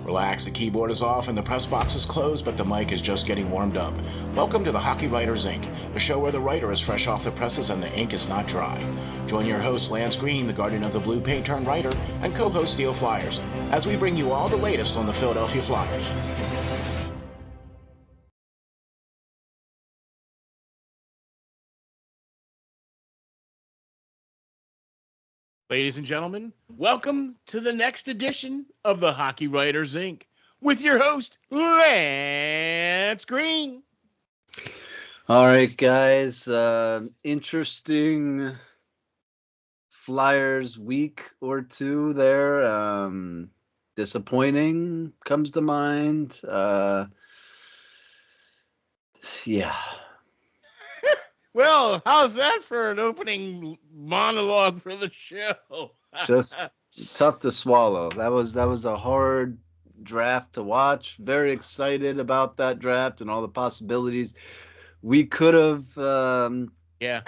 Relax, the keyboard is off and the press box is closed, but the mic is just getting warmed up. Welcome to the Hockey Writers Ink, the show where the writer is fresh off the presses and the ink is not dry. Join your host, Lance Green, the guardian of the blue paint turned writer, and co-host SteelFlyers, as we bring you all the latest on the Philadelphia Flyers. Ladies and gentlemen, welcome to the next edition of the Hockey Writers Ink with your host, Lance Green. All right, guys. Interesting Flyers week or two there. Disappointing comes to mind. Yeah. Well, how's that for an opening monologue for the show? Just tough to swallow. That was a hard draft to watch. Very excited about that draft and all the possibilities we could have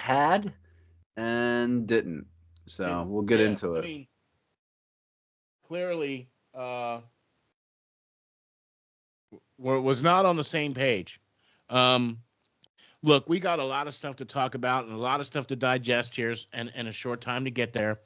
had and didn't. So we'll get into it. I mean, clearly, was not on the same page. Look, we got a lot of stuff to talk about and a lot of stuff to digest here and a short time to get there.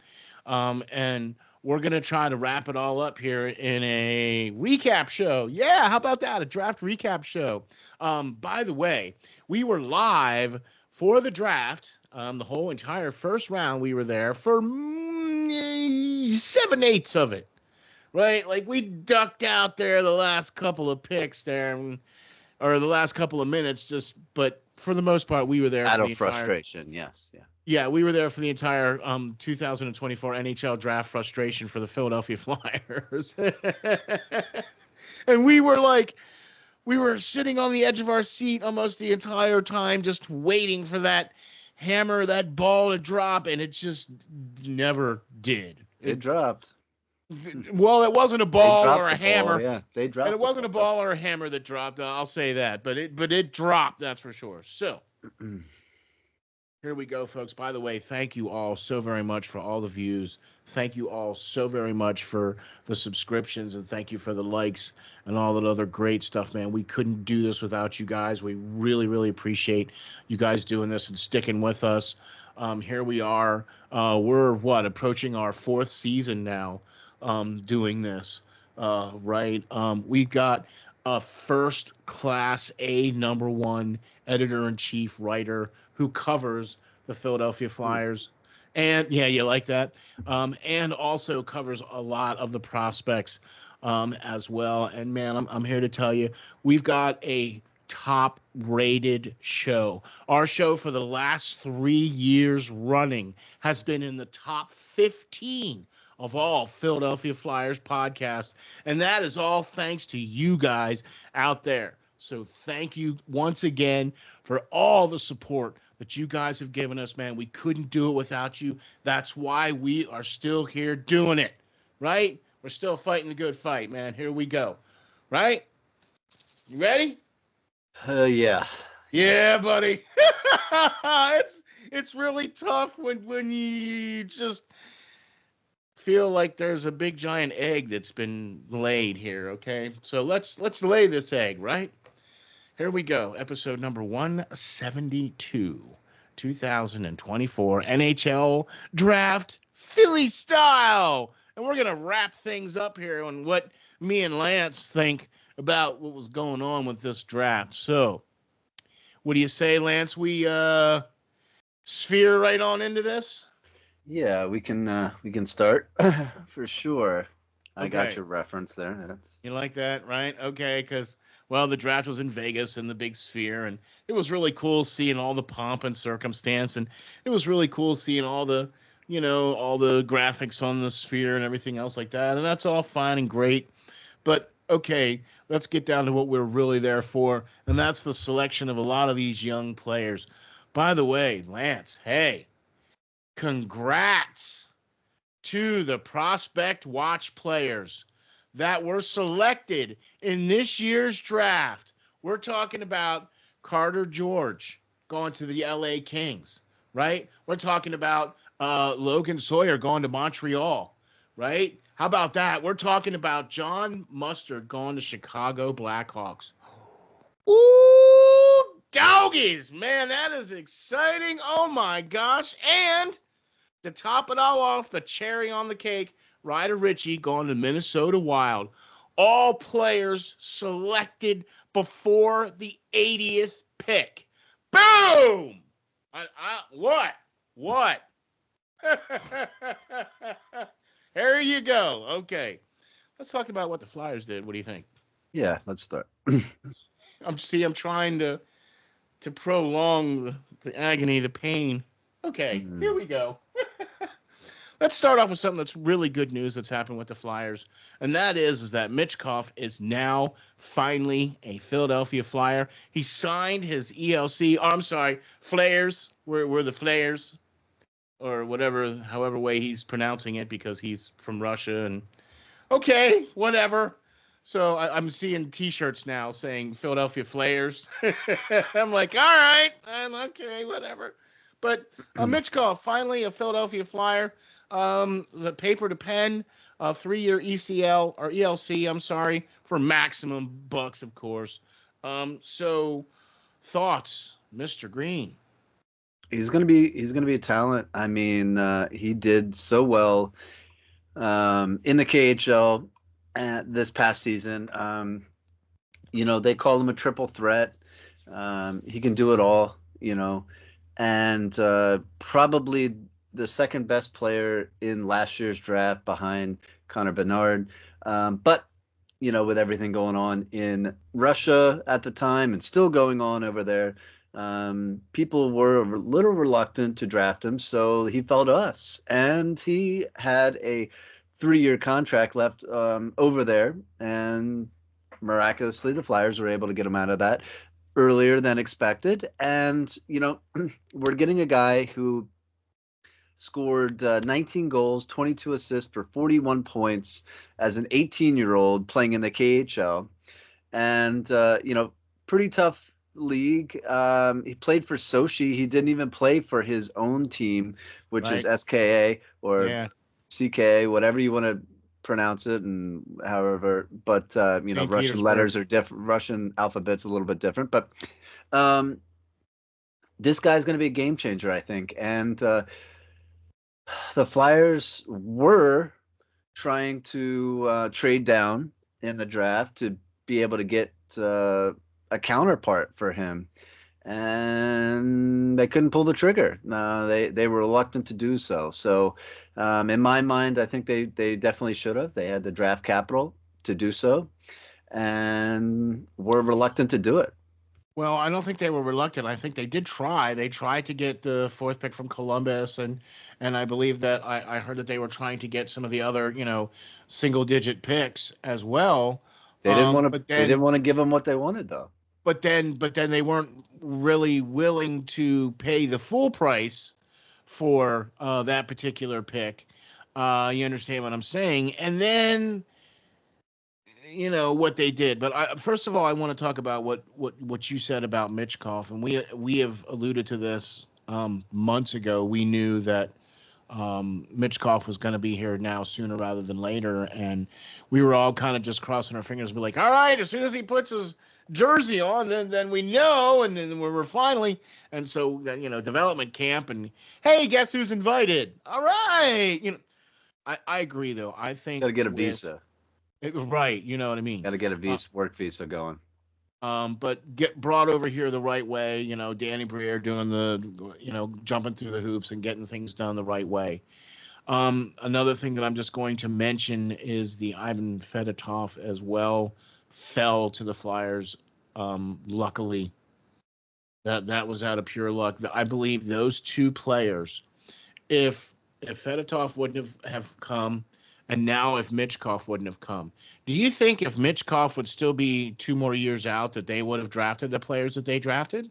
And we're going to try to wrap it all up here in a recap show. Yeah, how about that? A draft recap show. By the way, we were live for the draft. The whole entire first round, we were there for 7/8 of it. Right? Like we ducked out there the last couple of picks there, or the last couple of minutes, but for the most part, we were there. Out of frustration, yes. Yeah. Yeah, we were there for the entire 2024 NHL draft frustration for the Philadelphia Flyers. And we were sitting on the edge of our seat almost the entire time, just waiting for that hammer, that ball to drop, and it just never did. It dropped. Well, it wasn't a ball or a hammer. Yeah, they dropped. And it wasn't a ball or a hammer that dropped. I'll say that, but it dropped. That's for sure. So here we go, folks. By the way, thank you all so very much for all the views. Thank you all so very much for the subscriptions, and thank you for the likes and all that other great stuff, man. We couldn't do this without you guys. We really, really appreciate you guys doing this and sticking with us. Here we are. We're approaching our 4th season now. Doing this, right? We've got a first class A #1 editor-in-chief writer who covers the Philadelphia Flyers. And yeah, you like that? And also covers a lot of the prospects as well. And man, I'm here to tell you, we've got a top-rated show. Our show for the last 3 years running has been in the top 15 of all Philadelphia Flyers podcasts, and that is all thanks to you guys out there. So thank you once again for all the support that you guys have given us, man. We couldn't do it without you. That's why we are still here doing it, right? We're still fighting the good fight, man. Here we go, right? You ready? Yeah. Yeah, buddy. It's really tough when you just feel like there's a big giant egg that's been laid here, okay? So let's lay this egg, right? Here we go. Episode number 172, 2024 NHL Draft Philly style. And we're going to wrap things up here on what me and Lance think about what was going on with this draft. So, what do you say, Lance? We sphere right on into this? Yeah, we can start for sure. I Okay. got your reference there. You like that, right? Okay, because, well, the draft was in Vegas in the big sphere, and it was really cool seeing all the pomp and circumstance, and it was really cool seeing all the, all the graphics on the sphere and everything else like that, and that's all fine and great. But, okay, let's get down to what we're really there for, and that's the selection of a lot of these young players. By the way, Lance, hey, congrats to the Prospect Watch players that were selected in this year's draft. We're talking about Carter George going to the LA Kings, right? We're talking about Logan Sawyer going to Montreal, right? How about that? We're talking about John Mustard going to Chicago Blackhawks. Ooh, doggies, man, that is exciting. Oh my gosh. And to top it all off, the cherry on the cake, Ryder Ritchie going to Minnesota Wild. All players selected before the 80th pick. Boom! What? There you go. Okay. Let's talk about what the Flyers did. What do you think? Yeah, let's start. I'm trying to prolong the agony, the pain. Okay, Here we go. Let's start off with something that's really good news that's happened with the Flyers, and that is that Mitchkov is now finally a Philadelphia Flyer. He signed his ELC. Oh, I'm sorry, Flayers. We're the Flayers, or whatever, however way he's pronouncing it, because he's from Russia. And okay, whatever. So I'm seeing T-shirts now saying Philadelphia Flayers. I'm like, all right, okay, whatever. But Mitchkov, finally a Philadelphia Flyer. The paper to pen, 3-year ECL or ELC, I'm sorry, for maximum bucks, of course. So thoughts, Mr. Green? He's gonna be a talent. I mean, he did so well in the KHL this past season. They call him a triple threat. He can do it all, and probably the second best player in last year's draft behind Connor Bedard. But, with everything going on in Russia at the time and still going on over there, people were a little reluctant to draft him. So he fell to us, and he had a 3-year contract left over there. And miraculously, the Flyers were able to get him out of that earlier than expected. And, we're getting a guy who scored 19 goals, 22 assists for 41 points as an 18-year-old playing in the KHL. And, pretty tough league. He played for Sochi. He didn't even play for his own team, which is SKA or CKA, whatever you want to pronounce it, and however. But, Russian letters are different. Russian alphabet's a little bit different. But this guy's going to be a game changer, I think. And the Flyers were trying to trade down in the draft to be able to get a counterpart for him, and they couldn't pull the trigger. They were reluctant to do so. So in my mind, I think they definitely should have. They had the draft capital to do so, and were reluctant to do it. Well, I don't think they were reluctant. I think they did try. They tried to get the 4th pick from Columbus, and I believe that I heard that they were trying to get some of the other, single-digit picks as well. They didn't want to. They didn't want to give them what they wanted, though. But then they weren't really willing to pay the full price for that particular pick. You understand what I'm saying? And then, what they did. But first of all, I want to talk about what you said about Mitchkov, and we have alluded to this months ago. We knew that Mitchkov was going to be here now sooner rather than later, and we were all kind of just crossing our fingers, be like, all right, as soon as he puts his jersey on, then we know, and then we're finally, and so development camp, and hey, guess who's invited? All right, I agree though. I think gotta get a visa. Right, you know what I mean. Got to get a visa, work visa going. But get brought over here the right way. Danny Briere doing the, jumping through the hoops and getting things done the right way. Another thing that I'm just going to mention is the Ivan Fedotov as well fell to the Flyers. Luckily, that was out of pure luck. I believe those two players, if Fedotov wouldn't have come, and now if Mitchkov wouldn't have come, do you think if Mitchkov would still be 2 more years out that they would have drafted the players that they drafted?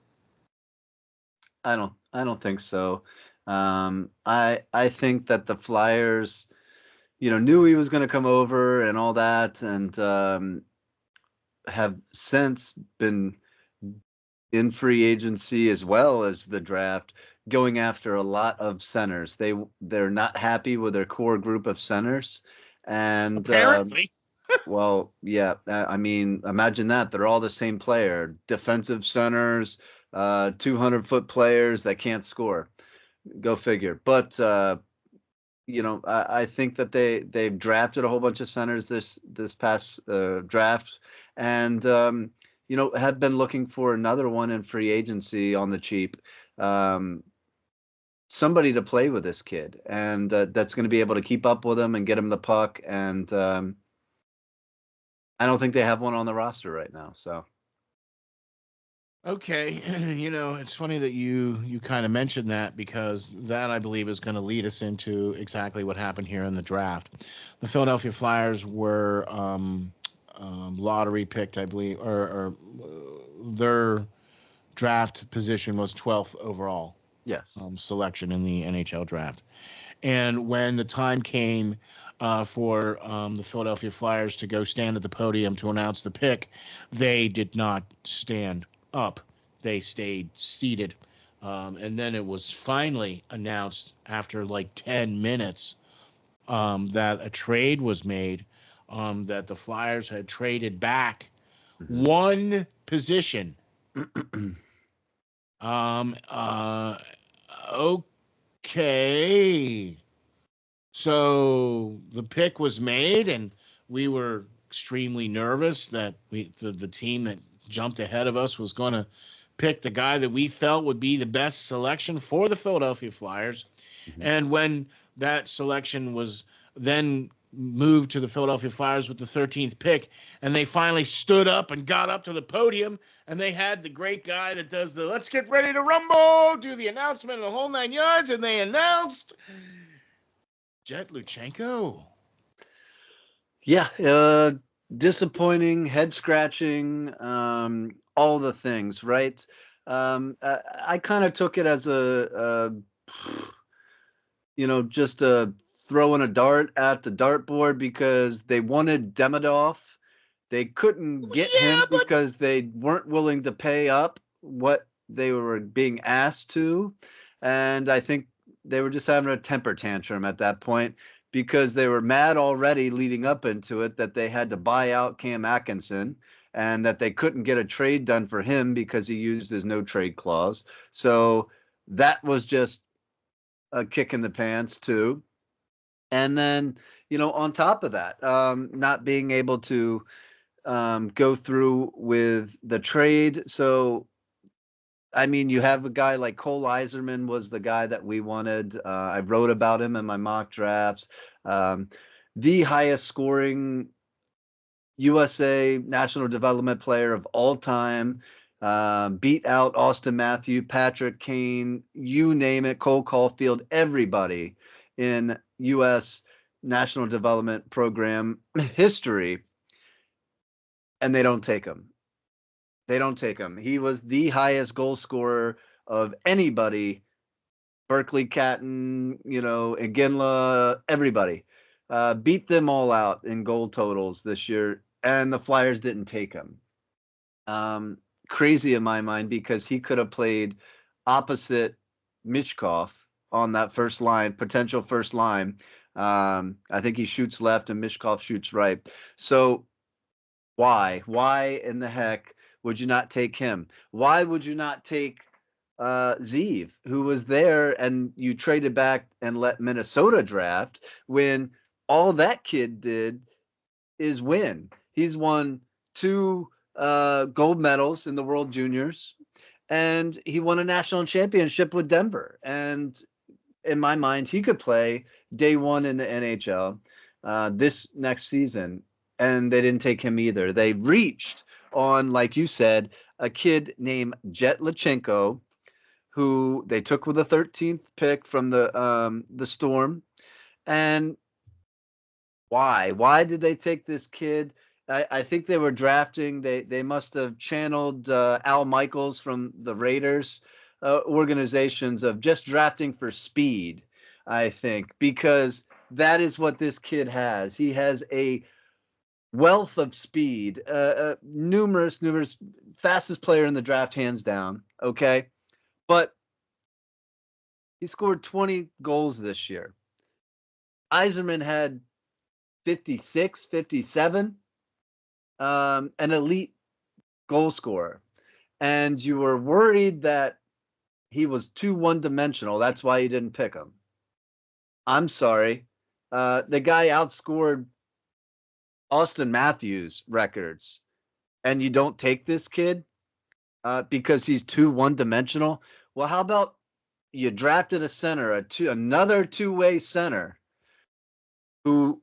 I don't think so. I think that the Flyers, knew he was going to come over and all that, and have since been in free agency as well as the draft, going after a lot of centers. They're not happy with their core group of centers, and Apparently. well, yeah, I mean, imagine that they're all the same player, defensive centers, 200-foot players that can't score. Go figure. But I think that they've drafted a whole bunch of centers this past draft, and have been looking for another one in free agency on the cheap. Somebody to play with this kid, and that's going to be able to keep up with him and get him the puck. And I don't think they have one on the roster right now. So. Okay, it's funny that you kind of mentioned that, because that, I believe, is going to lead us into exactly what happened here in the draft. The Philadelphia Flyers were lottery picked, I believe, or their draft position was 12th overall. Yes. Selection in the NHL draft. And when the time came for the Philadelphia Flyers to go stand at the podium to announce the pick, they did not stand up. They stayed seated. And then it was finally announced after like 10 minutes that a trade was made, that the Flyers had traded back one position. Okay. So the pick was made, and we were extremely nervous that the team that jumped ahead of us was going to pick the guy that we felt would be the best selection for the Philadelphia Flyers. Mm-hmm. And when that selection was then moved to the Philadelphia Flyers with the 13th pick, and they finally stood up and got up to the podium, and they had the great guy that does the "let's get ready to rumble," do the announcement and the whole 9 yards, and they announced Jett Luchanko. Yeah, disappointing, head scratching, all the things, right? I kind of took it as just throwing a dart at the dartboard, because they wanted Demidov. They couldn't get him because they weren't willing to pay up what they were being asked to. And I think they were just having a temper tantrum at that point, because they were mad already leading up into it that they had to buy out Cam Atkinson, and that they couldn't get a trade done for him because he used his no trade clause. So that was just a kick in the pants too. And then, on top of that, not being able to go through with the trade. So, I mean, you have a guy like Cole Yzerman was the guy that we wanted. I wrote about him in my mock drafts. The highest scoring USA National Development Player of all time. Beat out Austin Matthews, Patrick Kane, you name it, Cole Caulfield, everybody in U.S. National Development Program history, and they don't take him. They don't take him. He was the highest goal scorer of anybody. Berkeley, Catton, Iginla, everybody. Beat them all out in goal totals this year, and the Flyers didn't take him. Crazy in my mind, because he could have played opposite Mitchkov on that first line, potential first line. I think he shoots left and Mitchkov shoots right. So why in the heck would you not take him? Why would you not take Zeev, who was there, and you traded back and let Minnesota draft, when all that kid did is win? He's won 2 gold medals in the World Juniors, and he won a national championship with Denver. And in my mind, he could play day one in the NHL this next season, and they didn't take him either. They reached on, like you said, a kid named Jett Luchanko, who they took with the 13th pick from the Storm. And why did they take this kid? I think they were drafting. They must have channeled Al Michaels from the Raiders organizations of just drafting for speed, I think, because that is what this kid has. He has a wealth of speed, numerous, fastest player in the draft, hands down. Okay. But he scored 20 goals this year. Yzerman had 56, 57, an elite goal scorer. And you were worried that he was too one-dimensional. That's why you didn't pick him. I'm sorry. The guy outscored Austin Matthews records, and you don't take this kid because he's too one-dimensional. Well, how about you drafted a center, another two-way center who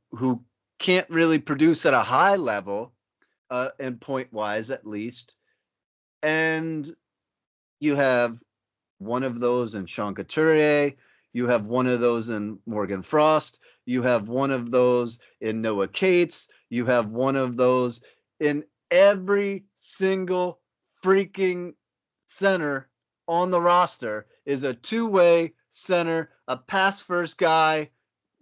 can't really produce at a high level, and point-wise at least, and you have one of those in Sean Couturier. You have one of those in Morgan Frost. You have one of those in Noah Cates. You have one of those in every single freaking center on the roster is a two-way center, a pass-first guy,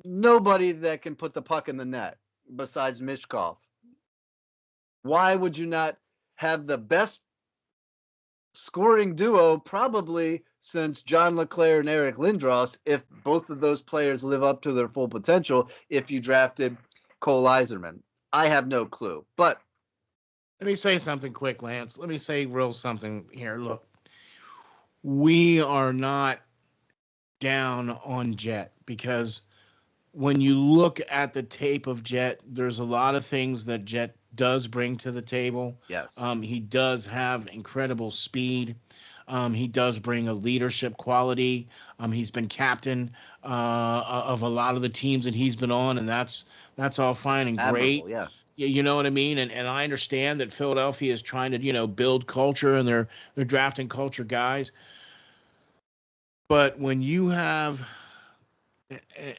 nobody that can put the puck in the net besides Mitchkov. Why would you not have the best scoring duo probably since John LeClair and Eric Lindros, if both of those players live up to their full potential, if you drafted Cole Yzerman? I have no clue. But let me say something quick, Lance. Let me say something here. Look, we are not down on Jett, because when you look at the tape of Jett, there's a lot of things that Jett does bring to the table. Yes. He does have incredible speed. He does bring a leadership quality. He's been captain of a lot of the teams that he's been on, and that's all fine and great. Yes. You know what I mean? And I understand that Philadelphia is trying to, build culture, and they're drafting culture guys. But when you have,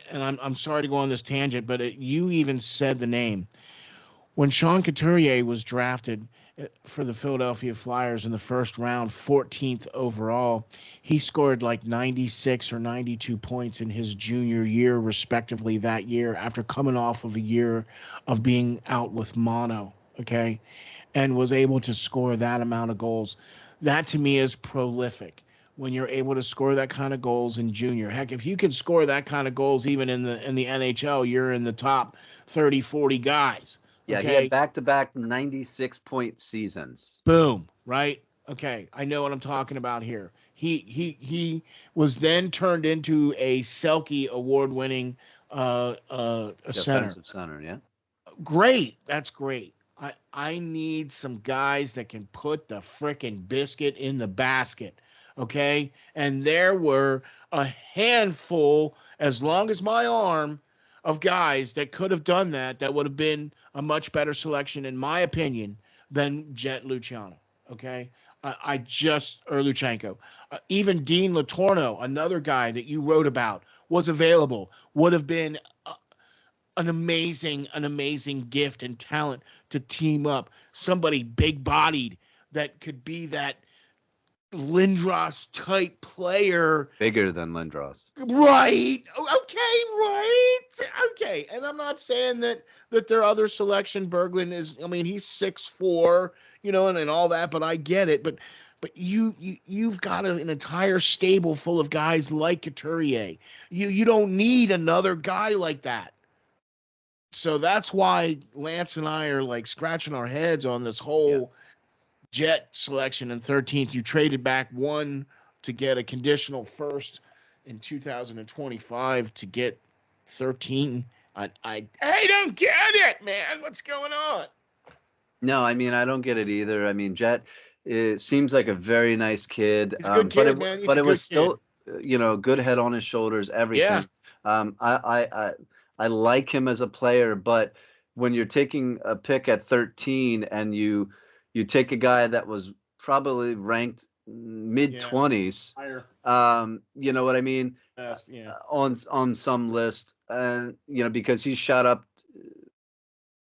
and I'm sorry to go on this tangent, but you even said the name. When Sean Couturier was drafted for the Philadelphia Flyers in the first round, 14th overall, he scored like 96 or 92 points in his junior year, respectively, that year, after coming off of a year of being out with mono, okay, and was able to score that amount of goals. That, to me, is prolific. When you're able to score that kind of goals in junior. Heck, if you can score that kind of goals even in the NHL, you're in the top 30, 40 guys. Yeah, okay? He had back-to-back 96-point seasons. Boom, right? Okay, I know what I'm talking about here. He was then turned into a Selke award-winning defensive center, yeah. Great, that's great. I need some guys that can put the frickin' biscuit in the basket. Okay, and there were a handful, as long as my arm, of guys that could have done that would have been a much better selection, in my opinion, than Jett Luchanko. Okay, or Luchanko. Even Dean Latorno, another guy that you wrote about, was available, would have been an amazing gift and talent to team up. Somebody big-bodied that could be that Lindros type player, bigger than Lindros, right? Okay. And I'm not saying that their other selection, Berglund, is, I mean, he's 6'4", and all that, but I get it. But you've got an entire stable full of guys like Couturier. You don't need another guy like that. So that's why Lance and I are like scratching our heads on this whole Jett selection in 13th. You traded back one to get a conditional first in 2025 to get 13. I don't get it, man. What's going on? No, I mean, I don't get it either. I mean, Jett, it seems like a very nice kid. He's a good kid, man. He's but it was kid. Still, good head on his shoulders, everything. Yeah. I like him as a player, but when you're taking a pick at 13 and you take a guy that was probably ranked mid-20s, you know what I mean? On some list, and because he shot up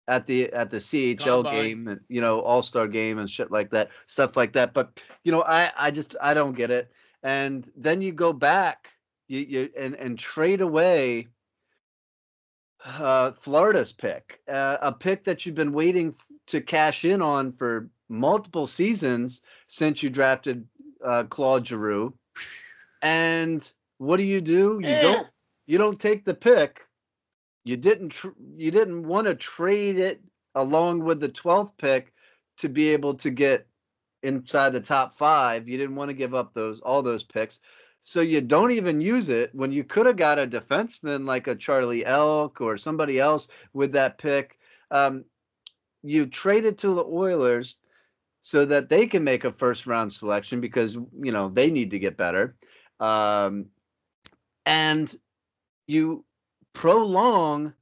at the CHL game and All-Star game and shit like that, stuff like that. But I don't get it. And then you go back and trade away Florida's pick, a pick that you've been waiting to cash in on for multiple seasons since you drafted Claude Giroux. And what do? You don't take the pick. You didn't want to trade it along with the 12th pick to be able to get inside the top 5. You didn't want to give up all those picks. So you don't even use it when you could have got a defenseman like a Charlie Elk or somebody else with that pick. You trade it to the Oilers so that they can make a first round selection because, they need to get better. And you prolong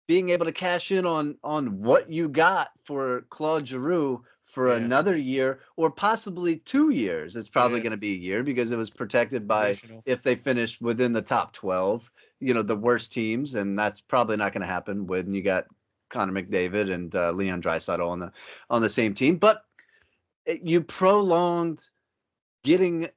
being able to cash in on what you got for Claude Giroux for another year or possibly 2 years. It's probably going to be a year because it was protected by if they finish within the top 12, the worst teams. And that's probably not going to happen when you got Connor McDavid and Leon Draisaitl on the same team. But you prolonged getting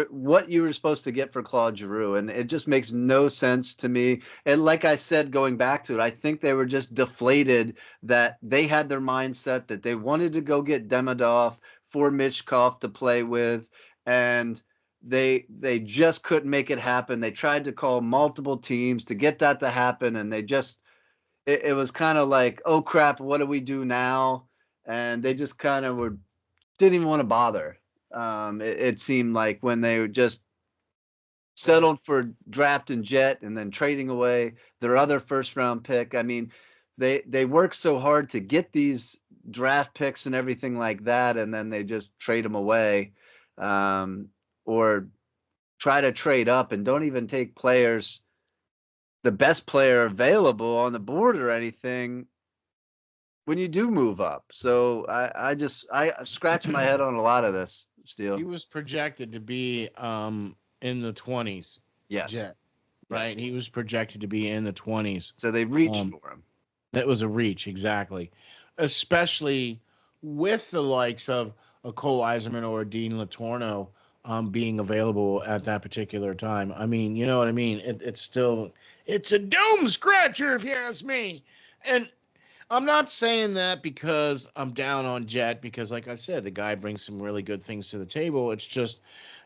what you were supposed to get for Claude Giroux, and it just makes no sense to me. And like I said, going back to it, I think they were just deflated that they had their mindset that they wanted to go get Demidov for Mitchkov to play with, and they just couldn't make it happen. They tried to call multiple teams to get that to happen, and they just it was kind of like, oh crap, what do we do now? And they just kind of didn't even want to bother. It seemed like when they just settled for drafting Jett and then trading away their other first round pick. I mean, they work so hard to get these draft picks and everything like that, and then they just trade them away, or try to trade up and don't even take players, the best player available on the board or anything when you do move up. So I scratch my head on a lot of this. Steel. He was projected to be in the 20s. Yes. Jett, right? Yes. He was projected to be in the 20s. So they reached for him. That was a reach, exactly. Especially with the likes of a Cole Eiserman or a Dean Latorno being available at that particular time. I mean, you know what I mean? It's a dome scratcher, if you ask me. And I'm not saying that because I'm down on Jett, because like I said, the guy brings some really good things to the table. It's just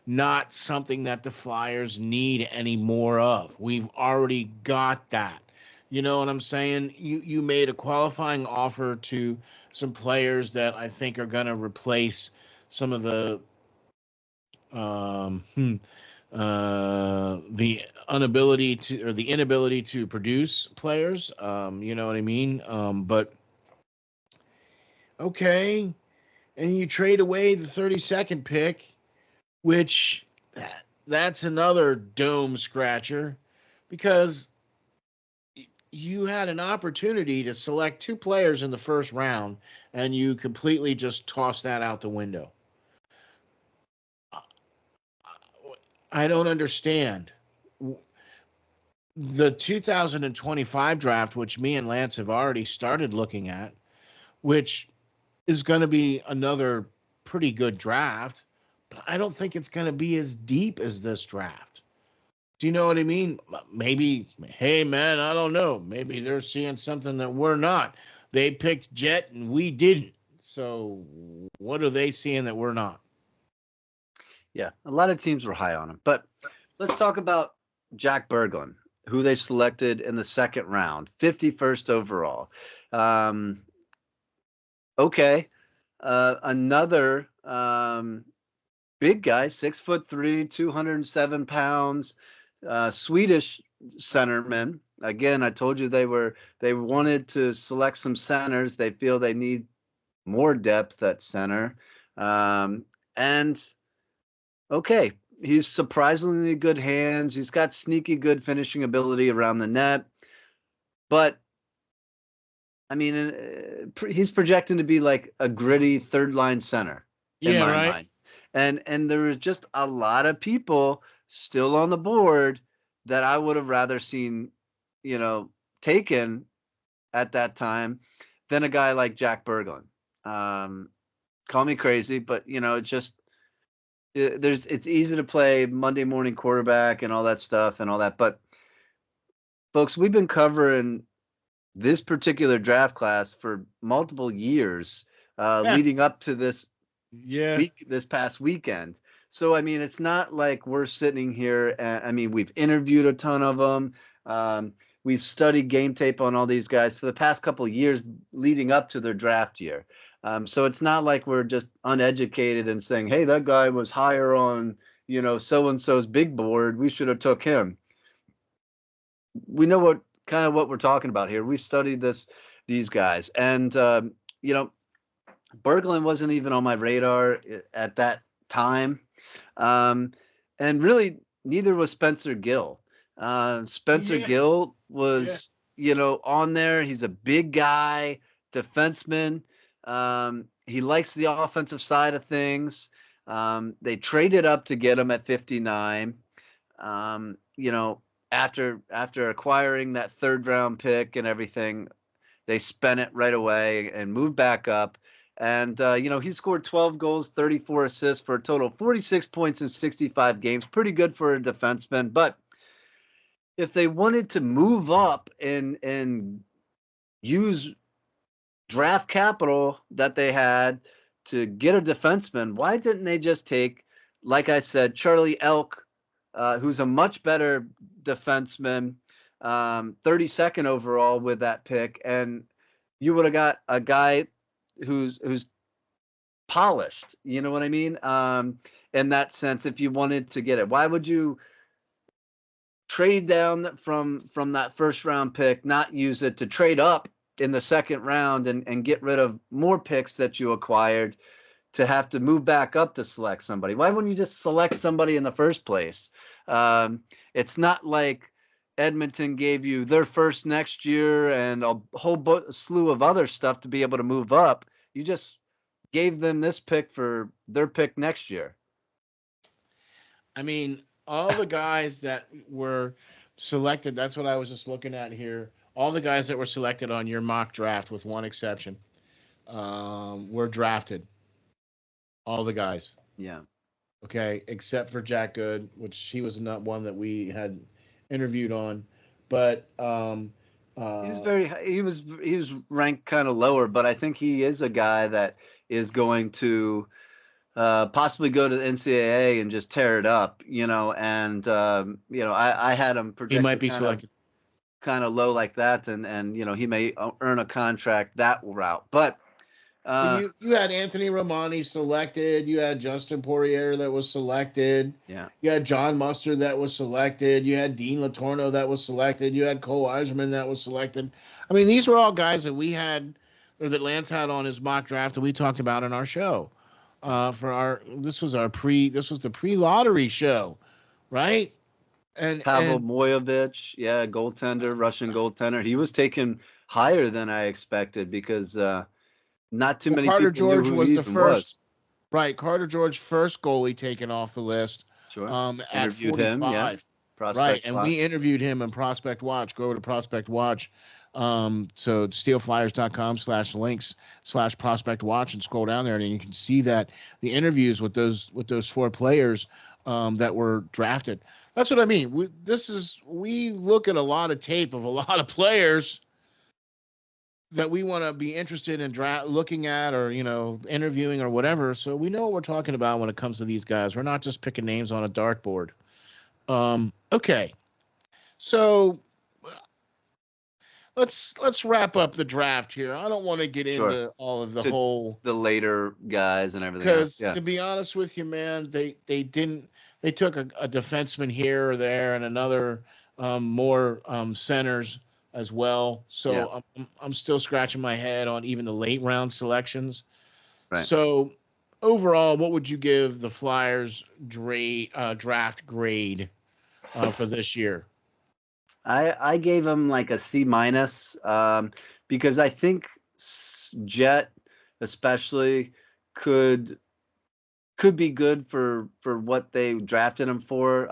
not something that the Flyers need any more of. We've already got that. You know what I'm saying? You made a qualifying offer to some players that I think are going to replace some of the inability to produce players. You know what I mean? But okay. And you trade away the 32nd pick, which that's another dome scratcher, because you had an opportunity to select 2 players in the first round and you completely just tossed that out the window. I don't understand. The 2025 draft, which me and Lance have already started looking at, which is going to be another pretty good draft, but I don't think it's going to be as deep as this draft. Do you know what I mean? Maybe, hey, man, I don't know. Maybe they're seeing something that we're not. They picked Jett and we didn't. So what are they seeing that we're not? Yeah, a lot of teams were high on him. But let's talk about Jack Berglund, who they selected in the second round, 51st overall. Okay. Another big guy, 6'3", 207 pounds, Swedish centerman. Again, I told you they wanted to select some centers. They feel they need more depth at center. And okay, he's surprisingly good hands. He's got sneaky good finishing ability around the net. But, I mean, he's projecting to be like a gritty third-line center in my mind. And there was just a lot of people still on the board that I would have rather seen, taken at that time than a guy like Jack Berglund. Call me crazy, but, it's just, it's easy to play Monday morning quarterback and all that stuff and all that. But folks, we've been covering this particular draft class for multiple years, leading up to this this past weekend. So, I mean, it's not like we're sitting here. And, I mean, we've interviewed a ton of them. We've studied game tape on all these guys for the past couple of years leading up to their draft year. So it's not like we're just uneducated and saying, hey, that guy was higher on, so-and-so's big board. We should have took him. We know what we're talking about here. We studied these guys. And, Berglund wasn't even on my radar at that time. And really, neither was Spencer Gill. Spencer Gill was, on there. He's a big guy, defenseman. He likes the offensive side of things. They traded up to get him at 59. After acquiring that 3rd round pick and everything, they spent it right away and moved back up. And, he scored 12 goals, 34 assists for a total of 46 points in 65 games. Pretty good for a defenseman. But if they wanted to move up and use draft capital that they had to get a defenseman, why didn't they just take, like I said, Charlie Elk, who's a much better defenseman, 32nd overall with that pick, and you would have got a guy who's polished, you know what I mean? In that sense, if you wanted to get it, why would you trade down from that 1st round pick, not use it to trade up in the 2nd round and get rid of more picks that you acquired to have to move back up to select somebody? Why wouldn't you just select somebody in the first place? It's not like Edmonton gave you their first next year and a whole slew of other stuff to be able to move up. You just gave them this pick for their pick next year. I mean, all the guys that were selected, that's what I was just looking at here. All the guys that were selected on your mock draft, with one exception, were drafted. All the guys. Yeah. Okay, except for Jack Good, which he was not one that we had interviewed on. But he was ranked kind of lower, but I think he is a guy that is going to possibly go to the NCAA and just tear it up, and I had him projected. He might be selected kind of low like that, and he may earn a contract that route. But you had Anthony Romani selected. You had Justin Poirier that was selected. Yeah. You had John Mustard that was selected. You had Dean Latorno that was selected. You had Cole Eiserman that was selected. I mean, these were all guys that we had, or that Lance had on his mock draft that we talked about in our show. This was the pre-lottery show, right? And Pavel Moyovich, goaltender, Russian goaltender. He was taken higher than I expected because not too many Carter people George knew who was he the even first. Right, Carter George, first goalie taken off the list. Sure. At 45. Right, and we interviewed him in Prospect Watch. Go to Prospect Watch. So SteelFlyers.com/links/Prospect Watch and scroll down there, and you can see that the interviews with those 4 players that were drafted. That's what I mean. We look at a lot of tape of a lot of players that we want to be interested in looking at, or interviewing or whatever. So we know what we're talking about when it comes to these guys. We're not just picking names on a dartboard. Okay, so let's wrap up the draft here. I don't want to get into all of the later guys and everything. Because to be honest with you, man, they took a defenseman here or there and another more centers as well. So I'm still scratching my head on even the late round selections. Right. So overall, what would you give the Flyers draft grade for this year? I gave him like a C-, because I think Jett especially could be good for what they drafted him for.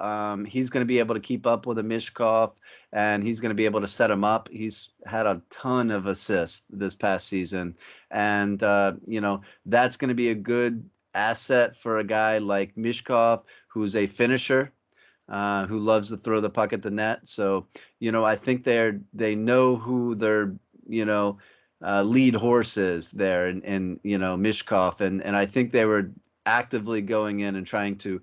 He's going to be able to keep up with a Mitchkov, and he's going to be able to set him up. He's had a ton of assists this past season, and that's going to be a good asset for a guy like Mitchkov, who's a finisher. who loves to throw the puck at the net. So, I think they know who their, lead horse is there, and Mitchkov, and I think they were actively going in and trying to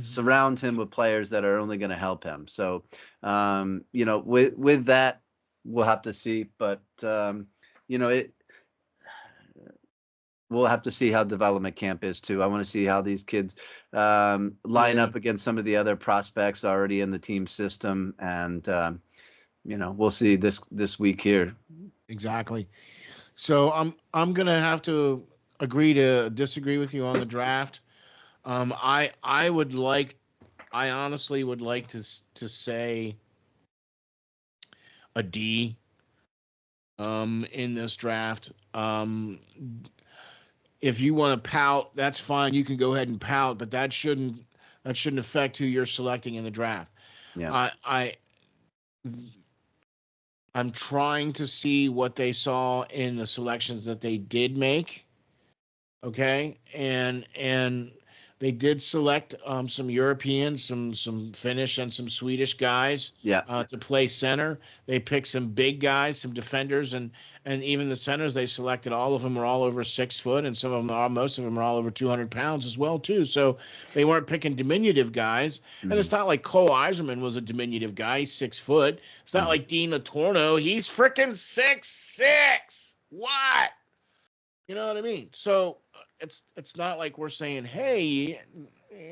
surround him with players that are only going to help him. So, with that, we'll have to see. But we'll have to see how development camp is too. I want to see how these kids line up against some of the other prospects already in the team system, and we'll see this week here. Exactly. So I'm gonna have to agree to disagree with you on the draft. I honestly would like to say a D in this draft. If you want to pout, that's fine. You can go ahead and pout, but that shouldn't affect who you're selecting in the draft. Yeah. I'm trying to see what they saw in the selections that they did make. Okay, and they did select some Europeans, some Finnish and some Swedish guys to play center. They picked some big guys, some defenders, and even the centers they selected, all of them are all over 6 foot, and most of them are all over 200 pounds as well too. So they weren't picking diminutive guys, and it's not like Cole Eiserman was a diminutive guy, he's 6 foot. It's not like Dean Latorno, he's freaking 6'6". What? You know what I mean? So it's not like we're saying, hey,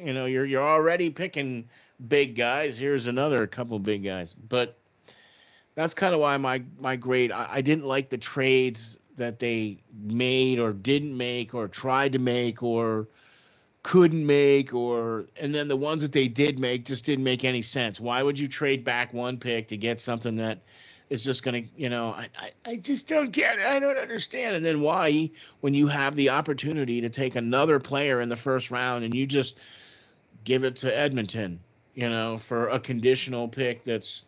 you're already picking big guys. Here's another couple big guys. But that's kind of why my grade, I didn't like the trades that they made or didn't make or tried to make or couldn't make, and then the ones that they did make just didn't make any sense. Why would you trade back one pick to get something that is just going to, I just don't get it. I don't understand. And then why, when you have the opportunity to take another player in the first round and you just give it to Edmonton, for a conditional pick that's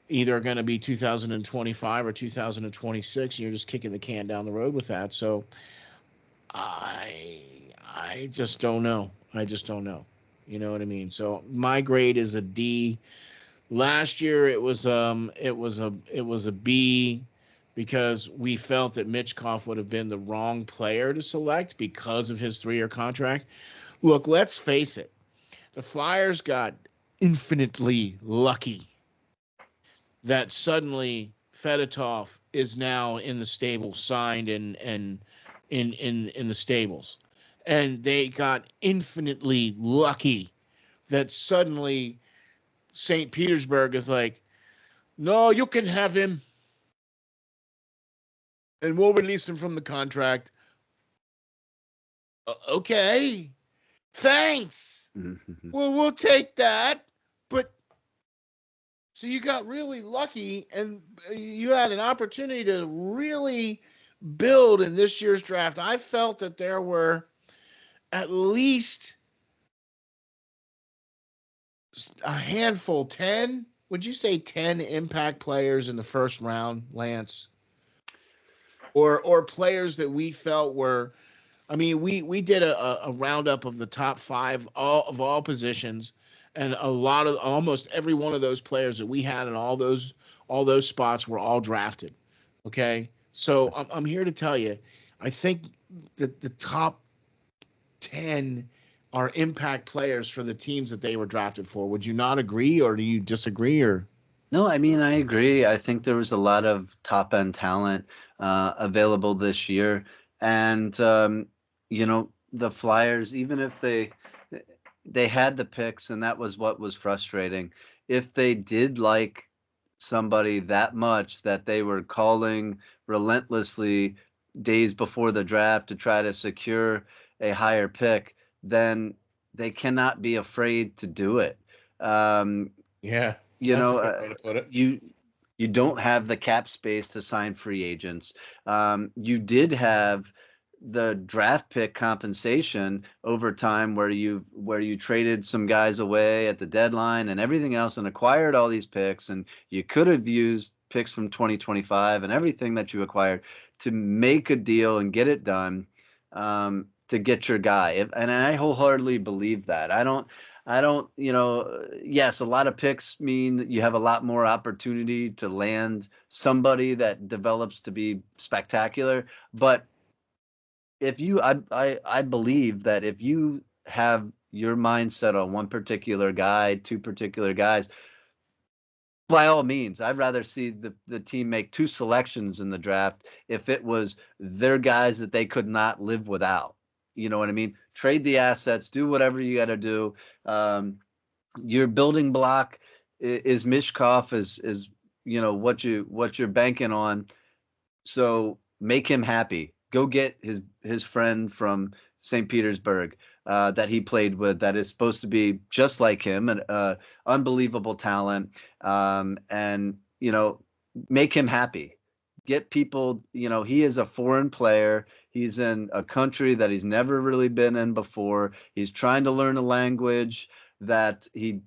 either going to be 2025 or 2026, and you're just kicking the can down the road with that. So I just don't know. You know what I mean? So my grade is a D. Last year it was a B because we felt that Mitchkov would have been the wrong player to select because of his 3-year contract. Look, let's face it. The Flyers got infinitely lucky that suddenly Fedotov is now in the stables, signed and in the stables. And they got infinitely lucky that suddenly St. Petersburg is like, no, you can have him, and we'll release him from the contract. Okay, thanks. Well, we'll take that. But so you got really lucky, and you had an opportunity to really build in this year's draft. I felt that there were at least a handful, 10, would you say 10 impact players in the first round, Lance? Or players that we felt were, we did a roundup of the top 5 of all positions, and almost every one of those players that we had in all those spots were all drafted. Okay? So I'm here to tell you, I think that the top 10 are impact players for the teams that they were drafted for. Would you not agree, or do you disagree? Or No, I agree. I think there was a lot of top end talent available this year, and the Flyers, even if they had the picks, and that was what was frustrating. If they did like somebody that much that they were calling relentlessly days before the draft to try to secure a higher pick, then they cannot be afraid to do it. Yeah, that's a good way to put it. You don't have the cap space to sign free agents. You did have the draft pick compensation over time where you traded some guys away at the deadline and everything else and acquired all these picks, and you could have used picks from 2025 and everything that you acquired to make a deal and get it done. To get your guy. And I wholeheartedly believe that. I don't, yes, a lot of picks mean that you have a lot more opportunity to land somebody that develops to be spectacular. But if you, I believe that if you have your mindset on one particular guy, two particular guys, by all means, I'd rather see the team make two selections in the draft if it was their guys that they could not live without. You know what I mean? Trade the assets, do whatever you got to do. Your building block is Mitchkov, is what you're banking on. So make him happy. Go get his friend from St. Petersburg that he played with, that is supposed to be just like him, an unbelievable talent, and make him happy. Get people. He is a foreign player. He's in a country that he's never really been in before. He's trying to learn a language that he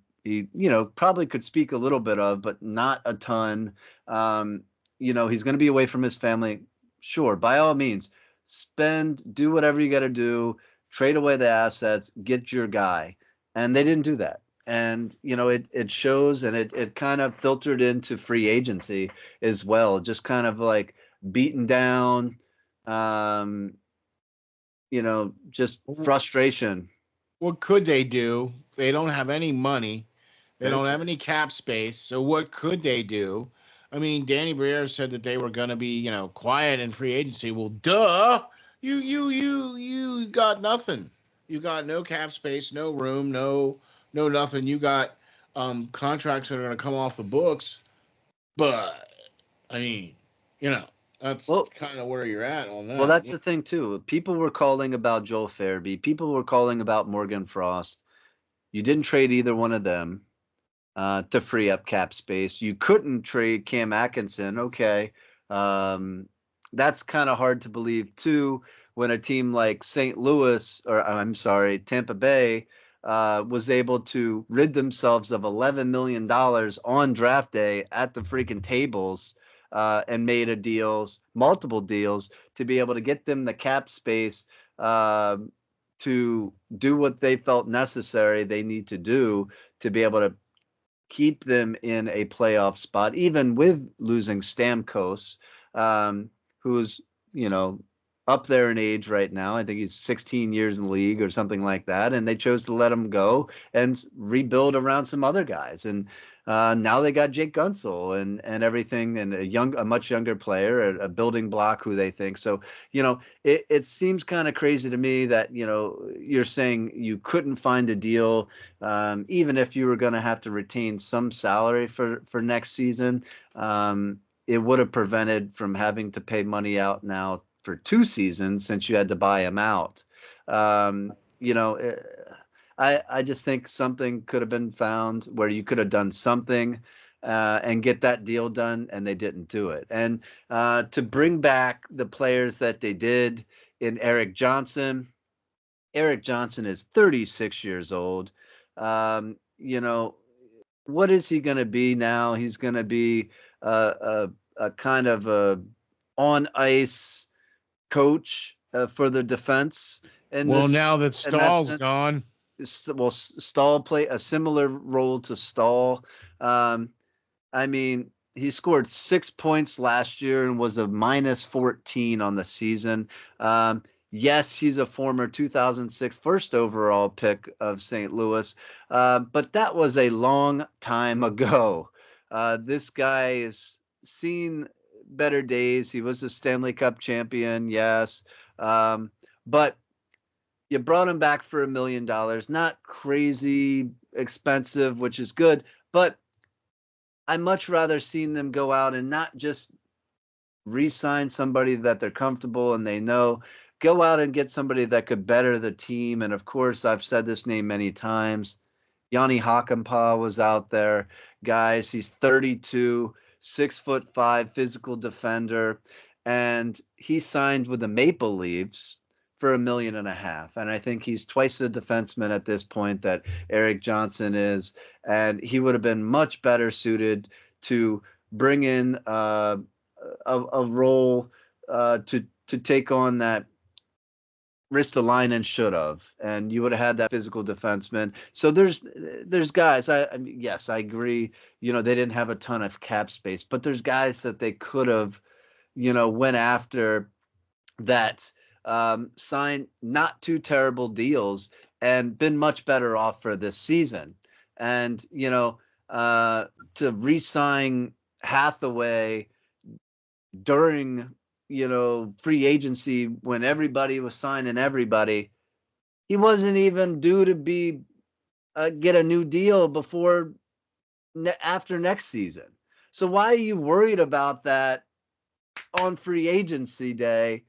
probably could speak a little bit of, but not a ton. He's going to be away from his family. Sure, by all means, do whatever you got to do, trade away the assets, get your guy. And they didn't do that. And, it shows, and it kind of filtered into free agency as well, just kind of like beaten down, just frustration. What could they do? They don't have any money. They don't have any cap space. So what could they do? I mean, Danny Briere said that they were going to be, quiet in free agency. Well, duh. You got nothing. You got no cap space, no room, no nothing. You got contracts that are going to come off the books. But I mean, that's kind of where you're at on that. Well, that's the thing too. People were calling about Joel Farabee. People were calling about Morgan Frost. You didn't trade either one of them to free up cap space. You couldn't trade Cam Atkinson. Okay. That's kind of hard to believe too, when a team like Tampa Bay was able to rid themselves of $11 million on draft day at the freaking tables and made multiple deals to be able to get them the cap space to do what they felt necessary they need to do to be able to keep them in a playoff spot, even with losing Stamkos, who's, up there in age right now. I think he's 16 years in the league or something like that. And they chose to let him go and rebuild around some other guys. And now they got Jake Gunsel and everything, and a much younger player, a building block who they think. So, it seems kind of crazy to me that, you're saying you couldn't find a deal, even if you were going to have to retain some salary for next season. It would have prevented from having to pay money out now for 2 seasons, since you had to buy him out. I just think something could have been found where you could have done something and get that deal done, and they didn't do it. And to bring back the players that they did in Eric Johnson is 36 years old. What is he going to be now? He's going to be a kind of a on ice coach for the defense. Now that Stahl's gone. Well, Stahl played a similar role to Stahl. I mean, he scored 6 points last year and was a -14 on the season. Yes, he's a former 2006 first overall pick of St. Louis, but that was a long time ago. This guy has seen better days. He was a Stanley Cup champion, yes, but you brought him back for $1 million. Not crazy expensive, which is good, but I much rather seen them go out and not just re-sign somebody that they're comfortable and they know. Go out and get somebody that could better the team. And of course, I've said this name many times. Yanni Hakanpää was out there. Guys, he's 32, 6'5", physical defender, and he signed with the Maple Leafs for $1.5 million. And I think he's twice the defenseman at this point that Eric Johnson is. And he would have been much better suited to bring in a role to take on that Ristolainen should have, and you would have had that physical defenseman. So there's guys. I mean, yes, I agree. You know, they didn't have a ton of cap space, but there's guys that they could have, you know, went after that, signed not too terrible deals and been much better off for this season. And you know, to re-sign Hathaway during, you know, free agency when everybody was signing everybody, he wasn't even due to be get a new deal before after next season. So why are you worried about that on free agency day?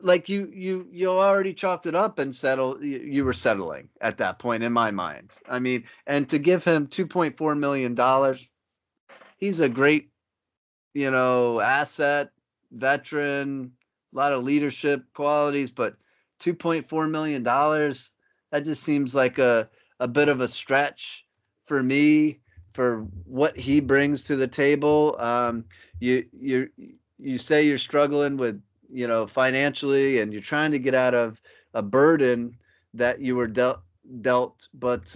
Like you already chalked it up and settled. You were settling at that point in my mind. I mean, and to give him $2.4 million, he's a great, you know, asset, veteran, a lot of leadership qualities, but $2.4 million, that just seems like a bit of a stretch for me for what he brings to the table. You say you're struggling with, you know, financially, and you're trying to get out of a burden that you were dealt, but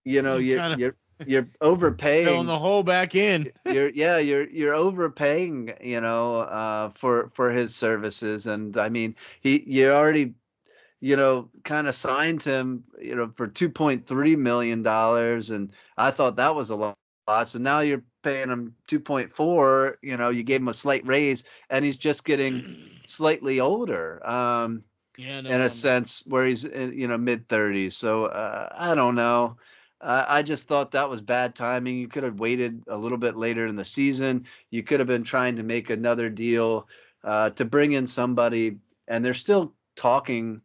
you know, you're overpaying. Filling the hole back in. You're overpaying, you know, for his services. And I mean, you already, you know, kind of signed him, you know, for $2.3 million. And I thought that was a lot. So now you're paying him 2.4, you know, you gave him a slight raise, and he's just getting slightly older. In a sense, where he's in, you know, mid-30s. So I don't know. I just thought that was bad timing. You could have waited a little bit later in the season. You could have been trying to make another deal to bring in somebody, and they're still talking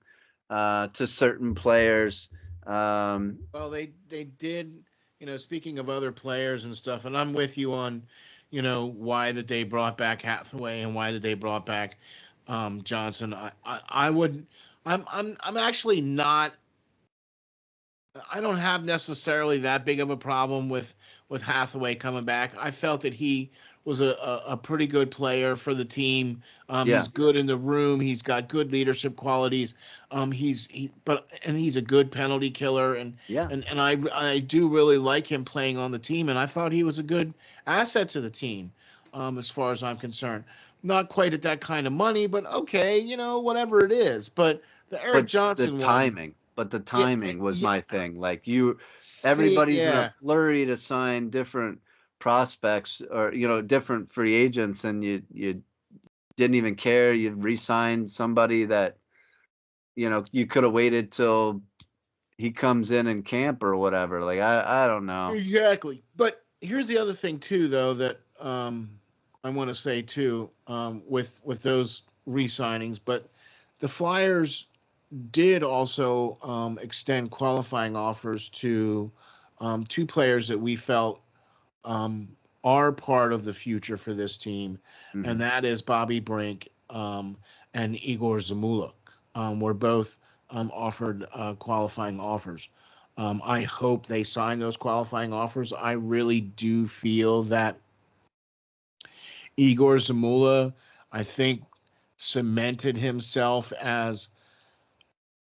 to certain players. Well, they did, you know, speaking of other players and stuff, and I'm with you on, you know, why that they brought back Hathaway and why that they brought back Johnson. I'm actually not. I don't have necessarily that big of a problem with Hathaway coming back. I felt that he was a pretty good player for the team. He's good in the room. He's got good leadership qualities. He's a good penalty killer, and I do really like him playing on the team, and I thought he was a good asset to the team, as far as I'm concerned. Not quite at that kind of money, but okay, you know, whatever it is. But the Erik Johnson timing. But the timing was my thing. Like everybody's in a flurry to sign different prospects, or, you know, different free agents, and you didn't even care. You re-signed somebody that, you know, you could have waited till he comes in camp or whatever. Like I don't know. Exactly. But here's the other thing too, though, that I want to say too, with those re-signings. But the Flyers did also extend qualifying offers to two players that we felt are part of the future for this team, and that is Bobby Brink and Igor Zamula. Were both offered qualifying offers. I hope they sign those qualifying offers. I really do feel that Igor Zamula, I think, cemented himself as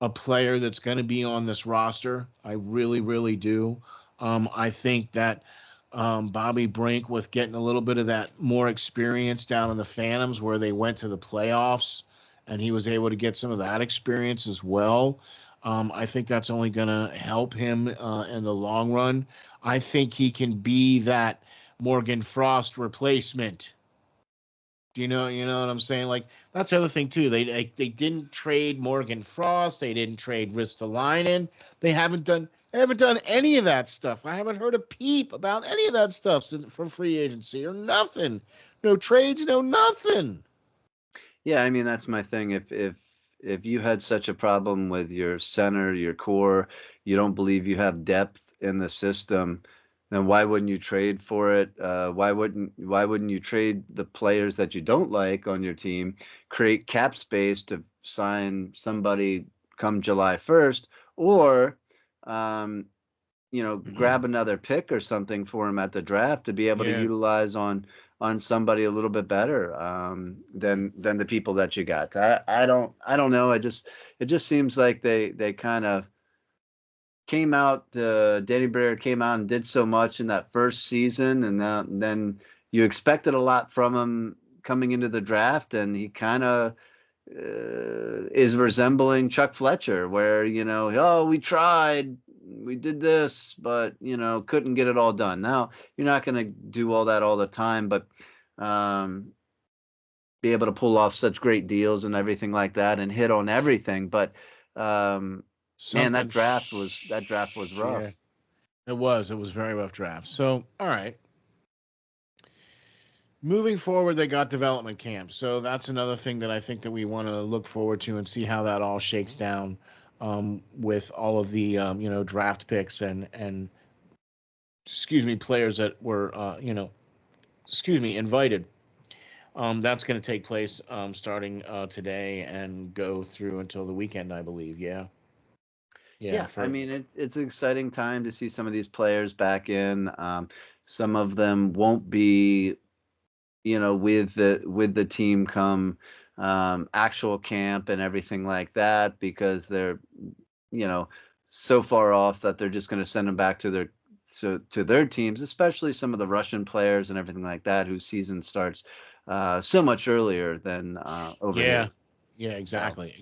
a player that's going to be on this roster. I really, really do. I think that Bobby Brink, with getting a little bit of that more experience down in the Phantoms, where they went to the playoffs, and he was able to get some of that experience as well, I think that's only going to help him in the long run. I think he can be that Morgan Frost replacement. Do you know what I'm saying? Like, that's the other thing too. They didn't trade Morgan Frost. They didn't trade Ristolainen. They haven't done any of that stuff. I haven't heard a peep about any of that stuff for free agency or nothing. No trades, no nothing. Yeah, I mean, that's my thing. If you had such a problem with your center, your core, you don't believe you have depth in the system, then why wouldn't you trade for it? Why wouldn't you trade the players that you don't like on your team, create cap space to sign somebody come July 1st, or you know, grab another pick or something for him at the draft to be able to utilize on on somebody a little bit better than the people that you got. I don't know. It just seems like they kind of came out. Danny Briere came out and did so much in that first season, and then you expected a lot from him coming into the draft, and he kind of is resembling Chuck Fletcher, where, oh, we tried, we did this, but, couldn't get it all done. Now, you're not going to do all that all the time, but be able to pull off such great deals and everything like that and hit on everything. But, man, that draft was rough. Yeah, it was a very rough draft. So, all right. Moving forward, they got development camp. So that's another thing that I think that we want to look forward to and see how that all shakes down with all of the, draft picks and players that were, invited. That's going to take place starting today and go through until the weekend, I believe. Yeah. Yeah, I mean, it's an exciting time to see some of these players back in. Some of them won't be, with the team come actual camp and everything like that, because they're, so far off that they're just going to send them back to their teams, especially some of the Russian players and everything like that, whose season starts so much earlier than over here. Yeah, exactly.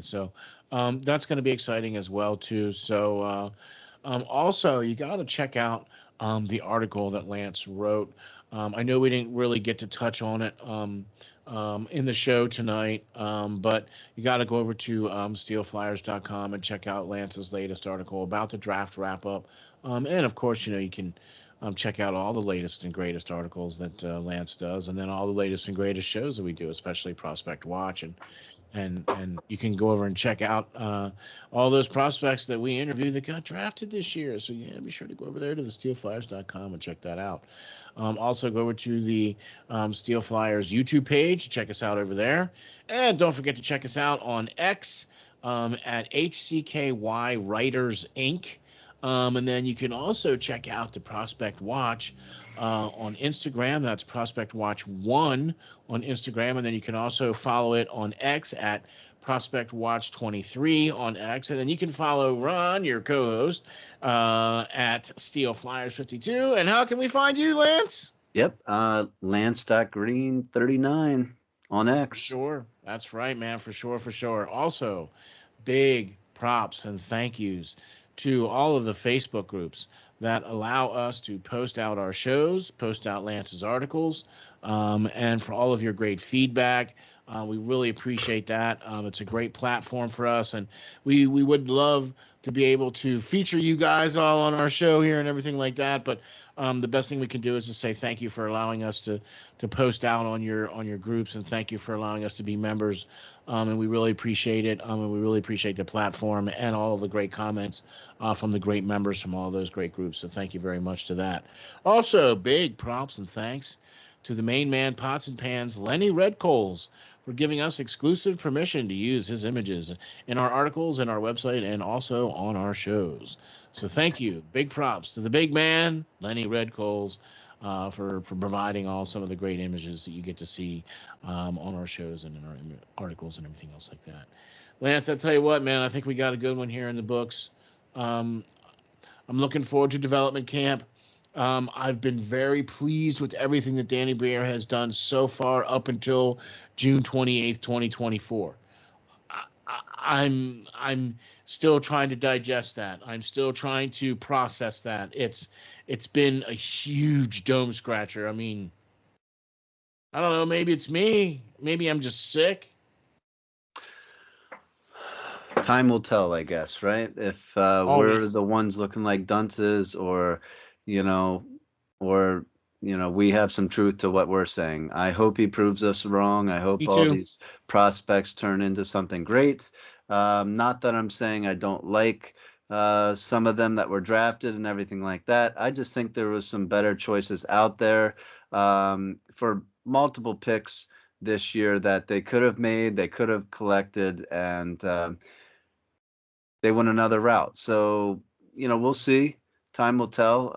So that's going to be exciting as well too. So also, you got to check out the article that Lance wrote. I know we didn't really get to touch on it in the show tonight, but you got to go over to SteelFlyers.com and check out Lance's latest article about the draft wrap-up. And, of course, you can check out all the latest and greatest articles that Lance does, and then all the latest and greatest shows that we do, especially Prospect Watch. And you can go over and check out all those prospects that we interviewed that got drafted this year. So, yeah, be sure to go over there to the SteelFlyers.com and check that out. Also, go over to the Steel Flyers YouTube page. Check us out over there. And don't forget to check us out on X at HCKY Writers Ink. And then you can also check out the Prospect Watch on Instagram. That's Prospect Watch 1 on Instagram. And then you can also follow it on X at Prospect Watch 23 on X. And then you can follow Ron, your co-host, at SteelFlyers 52. And how can we find you, Lance? Yep, Lance.Green39 on X. Sure. That's right, man. For sure. Also, big props and thank yous to all of the Facebook groups that allow us to post out our shows, post out Lance's articles, and for all of your great feedback. We really appreciate that. It's a great platform for us, and we would love to be able to feature you guys all on our show here and everything like that. But the best thing we can do is to say thank you for allowing us to post out on your groups, and thank you for allowing us to be members. And we really appreciate it. And we really appreciate the platform and all of the great comments from the great members from all those great groups. So thank you very much to that. Also, big props and thanks to the main man, Pots and Pans, Lenny Redcoals, for giving us exclusive permission to use his images in our articles and our website and also on our shows. So thank you. Big props to the big man, Lenny Redcoals, for providing some of the great images that you get to see on our shows and in our articles and everything else like that. Lance, I tell you what, man, I think we got a good one here in the books. I'm looking forward to development camp. I've been very pleased with everything that Danny Briere has done so far up until June 28th, 2024. I'm still trying to digest that. I'm still trying to process that. It's been a huge dome scratcher. I mean, I don't know. Maybe it's me. Maybe I'm just sick. Time will tell, I guess, right? If we're the ones looking like dunces, or we have some truth to what we're saying. I hope he proves us wrong. I hope all these prospects turn into something great. Not that I'm saying I don't like some of them that were drafted and everything like that. I just think there was some better choices out there for multiple picks this year that they could have made, they could have collected, and they went another route. So, we'll see. Time will tell.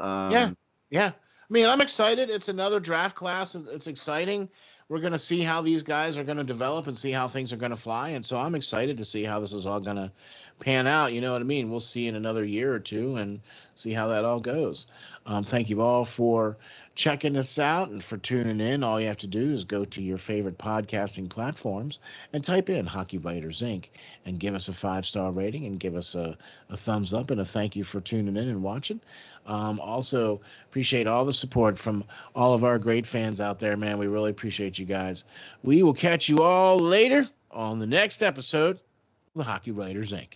Yeah. I mean, I'm excited. It's another draft class. It's exciting. We're going to see how these guys are going to develop and see how things are going to fly. And so I'm excited to see how this is all going to pan out. You know what I mean? We'll see in another year or two and see how that all goes. Thank you all for checking us out and for tuning in. All you have to do is go to your favorite podcasting platforms and type in Hockey Writers Inc. and give us a 5-star rating and give us a thumbs up and a thank you for tuning in and watching. Also appreciate all the support from all of our great fans out there, man. We really appreciate you guys. We will catch you all later on the next episode of the Hockey Writers Inc.